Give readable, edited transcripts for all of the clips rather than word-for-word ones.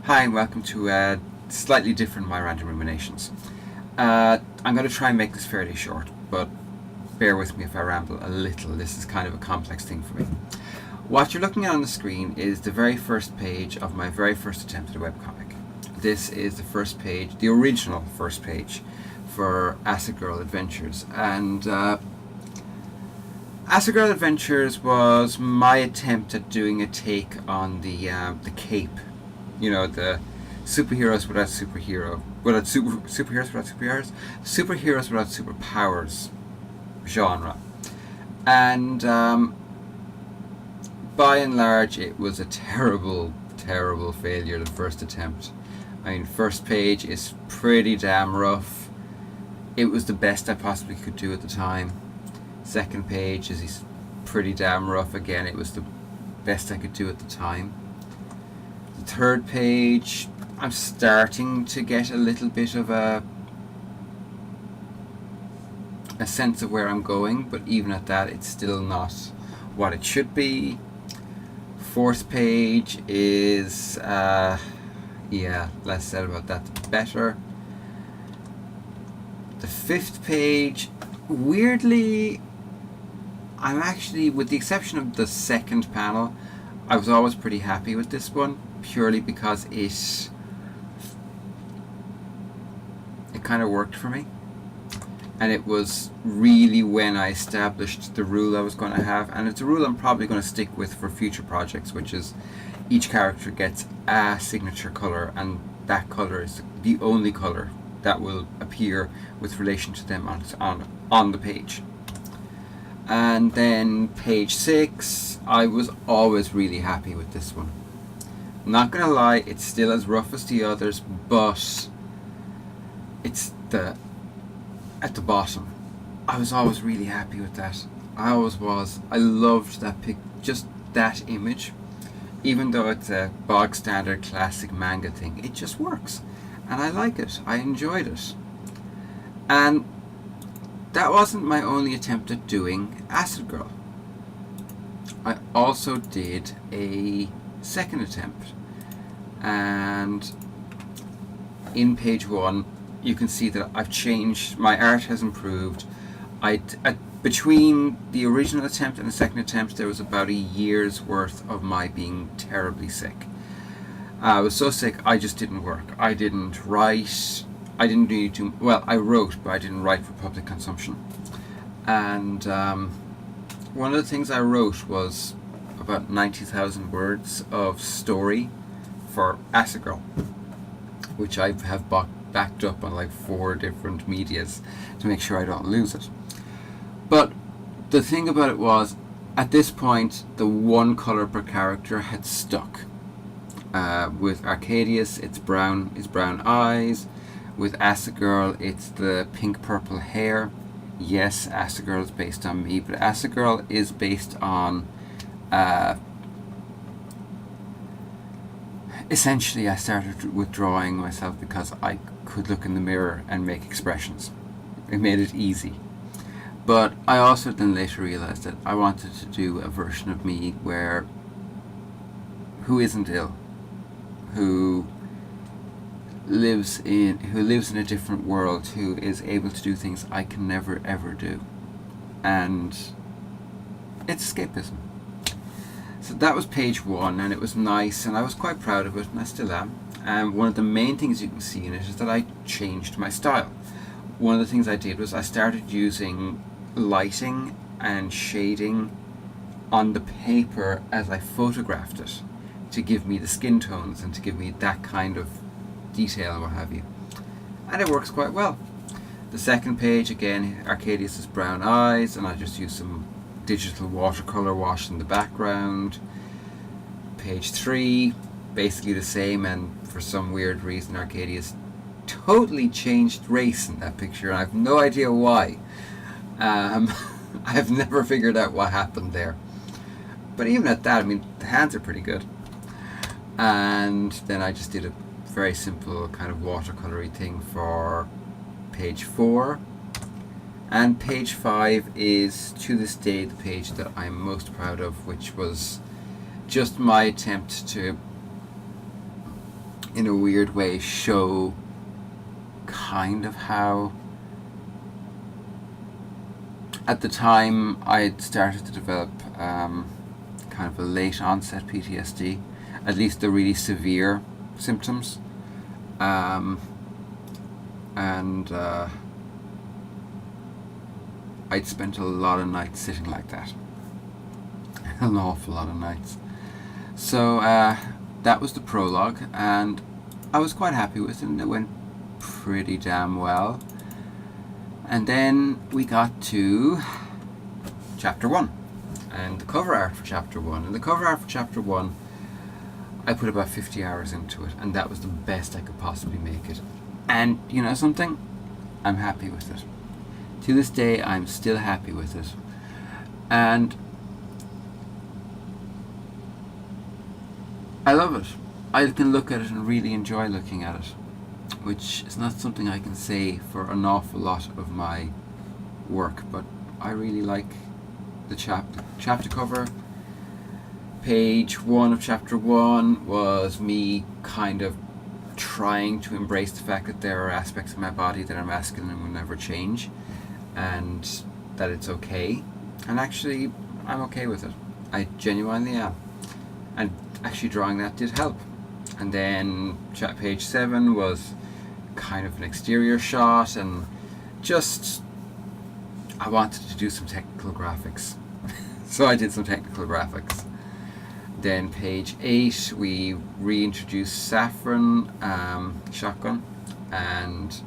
Hi and welcome to slightly different My Random Ruminations. I'm going to try and make this fairly short, but bear with me if I ramble a little. This is kind of a complex thing for me. What you're looking at on the screen is the very first page of my very first attempt at a webcomic. This is the first page, the original first page for Acid Girl Adventures, and Acid Girl Adventures was my attempt at doing a take on the cape. You know, the superheroes without superheroes without superheroes, superheroes without superpowers genre. And by and large, it was a terrible failure, the first attempt. I mean, first page is pretty damn rough. It was the best I possibly could do at the time. Second page is pretty damn rough again. It was the best I could do at the time. The third page, I'm starting to get a little bit of a sense of where I'm going, but even at that, it's still not what it should be. Fourth page is, less said about that, the better. The fifth page, weirdly, I'm actually, with the exception of the second panel, I was always pretty happy with this one, purely because it kind of worked for me. And it was really when I established the rule I was going to have, and it's a rule I'm probably going to stick with for future projects, which is each character gets a signature color, and that color is the only color that will appear with relation to them on the page. And then page 6, I was always really happy with this one. Not gonna lie, it's still as rough as the others, but it's at the bottom. I was always really happy with that. I always was. I loved that just that image. Even though it's a bog standard classic manga thing, it just works. And I like it. I enjoyed it. And that wasn't my only attempt at doing Acid Girl. I also did a second attempt. And in page 1, you can see that I've changed, my art has improved. Between the original attempt and the second attempt, there was about a year's worth of my being terribly sick. I was so sick, I just didn't work. I didn't write. I didn't really do, well, I wrote, but I didn't write for public consumption. And one of the things I wrote was about 90,000 words of story for Acid Girl, which I have backed up on like 4 different medias to make sure I don't lose it. But the thing about it was, at this point, the one color per character had stuck. With Arcadius, it's brown eyes. With Acid Girl, it's the pink purple hair. Yes, Acid Girl is based on me, but Acid Girl is based on essentially, I started withdrawing myself because I could look in the mirror and make expressions. It made it easy. But I also then later realized that I wanted to do a version of me who isn't ill, who lives in a different world, who is able to do things I can never ever do. And it's escapism. So that was page 1, and it was nice, and I was quite proud of it, and I still am. And one of the main things you can see in it is that I changed my style. One of the things I did was I started using lighting and shading on the paper as I photographed it to give me the skin tones and to give me that kind of detail and what have you. And it works quite well. The second page, again, Arcadius' brown eyes, and I just used some digital watercolor wash in the background. Page 3, basically the same, and for some weird reason Arcadius totally changed race in that picture, and I have no idea why. I have never figured out what happened there. But even at that, I mean, the hands are pretty good. And then I just did a very simple kind of watercolory thing for page 4. And page 5 is, to this day, the page that I'm most proud of, which was just my attempt to in a weird way, show kind of how, at the time, I had started to develop kind of a late onset PTSD, at least the really severe symptoms. And I'd spent a lot of nights sitting like that. An awful lot of nights. So that was the prologue, and I was quite happy with it, and it went pretty damn well. And then we got to chapter 1 and the cover art for chapter 1. And the cover art for chapter 1, I put about 50 hours into it, and that was the best I could possibly make it. And you know something? I'm happy with it. To this day, I'm still happy with it. And I love it. I can look at it and really enjoy looking at it, which is not something I can say for an awful lot of my work, but I really like the chapter cover. Page 1 of chapter 1 was me kind of trying to embrace the fact that there are aspects of my body that are masculine and will never change, and that it's okay. And actually, I'm okay with it. I genuinely am. And actually drawing that did help. And then page 7 was kind of an exterior shot, and just I wanted to do some technical graphics. So I did some technical graphics. Then page 8, we reintroduced Saffron Shotgun and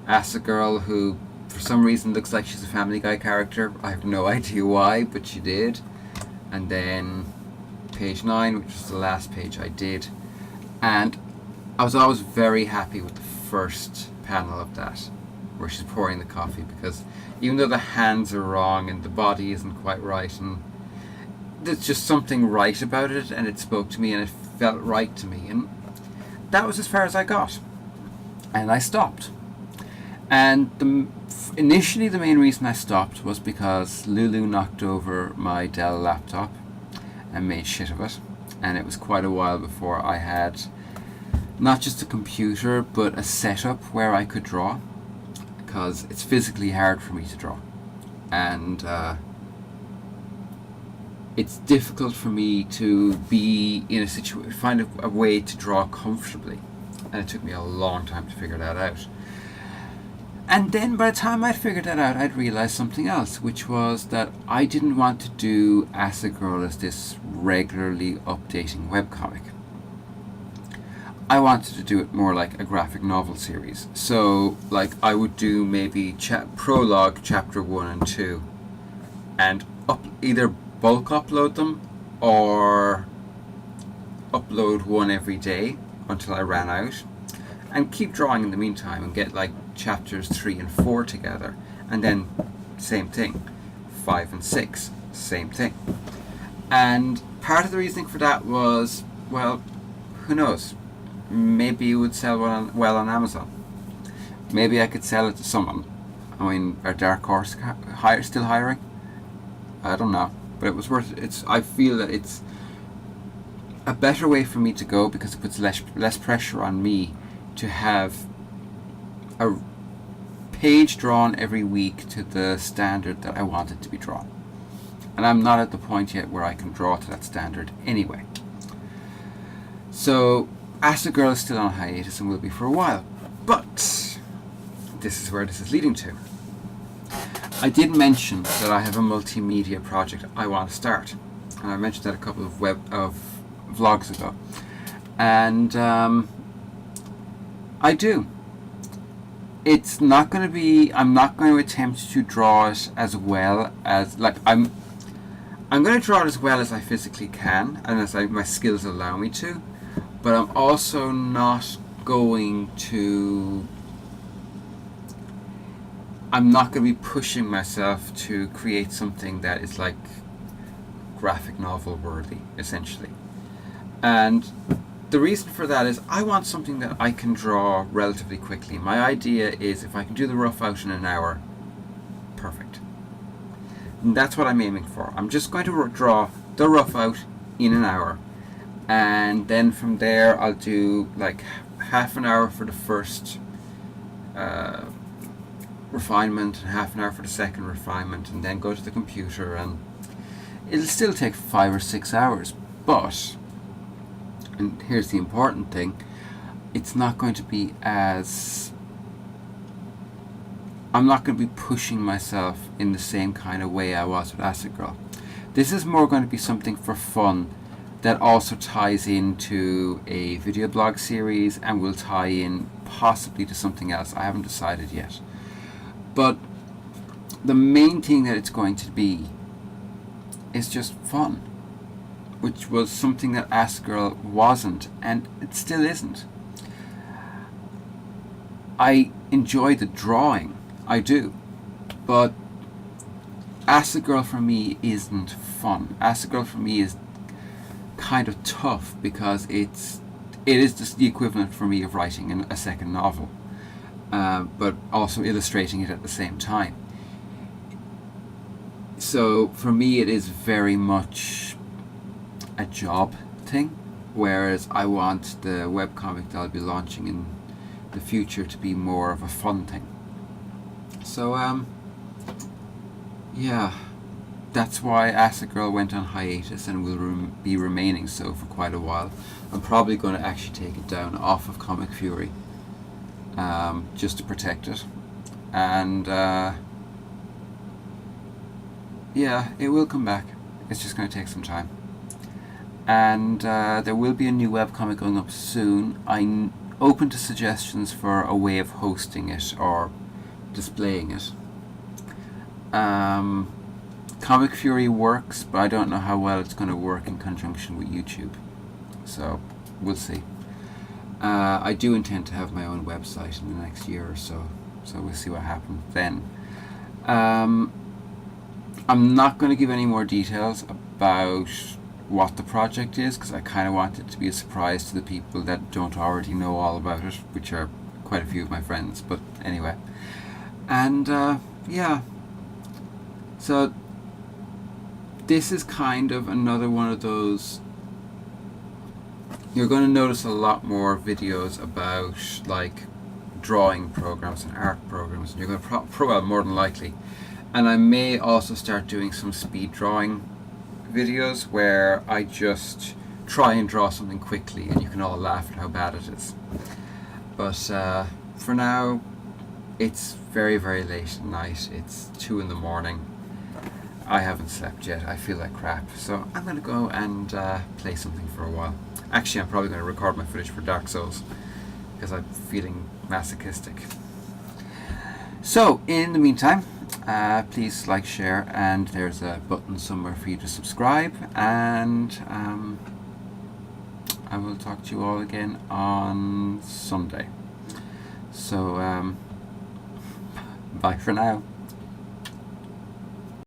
Asa Girl, who for some reason looks like she's a Family Guy character. I have no idea why, but she did. And then page 9, which was the last page I did. And I was always very happy with the first panel of that, where she's pouring the coffee, because even though the hands are wrong and the body isn't quite right, and there's just something right about it, and it spoke to me and it felt right to me, and that was as far as I got, and I stopped. And initially the main reason I stopped was because Lulu knocked over my Dell laptop and made shit of it, and it was quite a while before I had not just a computer but a setup where I could draw, because it's physically hard for me to draw, and it's difficult for me to be in a situation, find a way to draw comfortably, and it took me a long time to figure that out. And then by the time I'd figured that out, I'd realised something else, which was that I didn't want to do Asa Girl as this regularly updating webcomic. I wanted to do it more like a graphic novel series. So, like, I would do maybe prologue chapter 1 and 2, and either bulk upload them or upload one every day until I ran out, and keep drawing in the meantime, and get like chapters 3 and 4 together, and then same thing, 5 and 6, same thing. And part of the reasoning for that was, well, who knows, maybe it would sell well on Amazon. Maybe I could sell it to someone. I mean, are Dark Horse still hiring? I don't know, but it was worth it. I feel that it's a better way for me to go, because it puts less pressure on me to have a page drawn every week to the standard that I want it to be drawn. And I'm not at the point yet where I can draw to that standard anyway. So Asa Girl is still on hiatus and will be for a while. But this is where this is leading to. I did mention that I have a multimedia project I want to start. And I mentioned that a couple of vlogs ago. And I do. It's not going to be, I'm not going to attempt to draw it as well as, like, I'm going to draw it as well as I physically can, and as my skills allow me to, but I'm also not going to, I'm not going to be pushing myself to create something that is like graphic novel worthy, essentially. And the reason for that is I want something that I can draw relatively quickly. My idea is if I can do the rough out in an hour, perfect. And that's what I'm aiming for. I'm just going to draw the rough out in an hour, and then from there I'll do like half an hour for the first refinement and half an hour for the second refinement, and then go to the computer, and it'll still take 5 or 6 hours, but, and here's the important thing, it's not going to be as, I'm not going to be pushing myself in the same kind of way I was with Acid Girl. This is more going to be something for fun that also ties into a video blog series and will tie in possibly to something else. I haven't decided yet. But the main thing that it's going to be is just fun, which was something that Acid Girl wasn't, and it still isn't. I enjoy the drawing, I do, but Acid Girl for me isn't fun. Acid Girl for me is kind of tough because it is just the equivalent for me of writing a second novel, but also illustrating it at the same time. So for me it is very much a job thing, whereas I want the webcomic that I'll be launching in the future to be more of a fun thing. So yeah, that's why Acid Girl went on hiatus and will be remaining so for quite a while. I'm probably going to actually take it down off of Comic Fury, just to protect it, and yeah, it will come back. It's just going to take some time, and there will be a new webcomic going up soon. I'm open to suggestions for a way of hosting it or displaying it. Comic Fury works, but I don't know how well it's going to work in conjunction with YouTube, so we'll see. I do intend to have my own website in the next year or so we'll see what happens then. I'm not going to give any more details about what the project is, because I kind of want it to be a surprise to the people that don't already know all about it, which are quite a few of my friends, but anyway. And yeah, so this is kind of another one of those, you're going to notice a lot more videos about like drawing programs and art programs, and you're going to well, more than likely, and I may also start doing some speed drawing videos where I just try and draw something quickly and you can all laugh at how bad it is. But for now, it's very, very late at night. It's 2 in the morning. I haven't slept yet. I feel like crap. So I'm going to go and play something for a while. Actually, I'm probably going to record my footage for Dark Souls because I'm feeling masochistic. So in the meantime, please like, share, and there's a button somewhere for you to subscribe, and I will talk to you all again on Sunday. So bye for now.